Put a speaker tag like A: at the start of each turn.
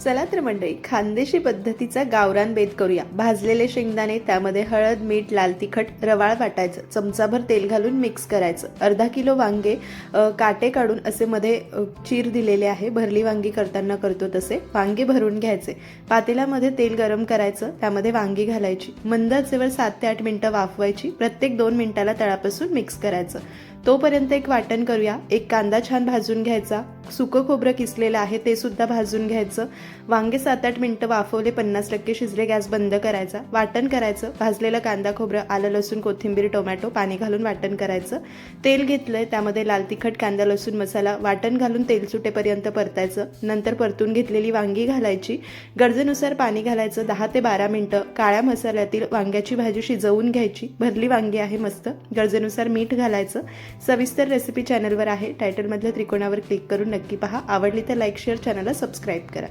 A: चला तर मंडळी, खानदेशी पद्धतीचा गावरान बेत करूया। भाजलेले शेंगदाणे, त्यामध्ये हळद, मीठ, लाल तिखट, रवाळ वाटायचं, चमचाभर तेल घालून मिक्स करायचं। अर्धा किलो वांगे काटे काढून असे मध्ये चीर दिलेले आहे। भरली वांगी करताना करतो तसे वांगे भरून घ्यायचे। पातेल्यामध्ये तेल गरम करायचं, त्यामध्ये वांगी घालायची। मंद आचेवर 7 ते 8 मिनिटं वाफवायची। प्रत्येक 2 मिनिटाला तळापासून मिक्स करायचं। तोपर्यंत एक वाटण करूया। एक कांदा छान भाजून घ्यायचा, सुकं खोबरं किसलेलं आहे ते सुद्धा भाजून घ्यायचं। वांगे 7-8 मिनिटं वाफवले, 50% शिजले, गॅस बंद करायचा। वाटण करायचं, भाजलेलं कांदा, खोबरं, आलं, लसूण, कोथिंबीर, टोमॅटो, पाणी घालून वाटण करायचं। तेल घेतलंय, त्यामध्ये लाल तिखट, कांदा, लसूण मसाला, वाटण घालून तेल सुटेपर्यंत परतायचं। नंतर परतून घेतलेली वांगी घालायची, गरजेनुसार पाणी घालायचं। 10 ते 12 मिनिटं काळ्या मसाल्यातील वांग्याची भाजी शिजवून घ्यायची। भरली वांगी आहे मस्त, गरजेनुसार मीठ घालायचं। सविस्तर रेसिपी चॅनलवर आहे, टायटलमधल्या त्रिकोणावर क्लिक करून नक्की पहा। आवडली तर लाईक, शेअर, चॅनलला सबस्क्राईब करा।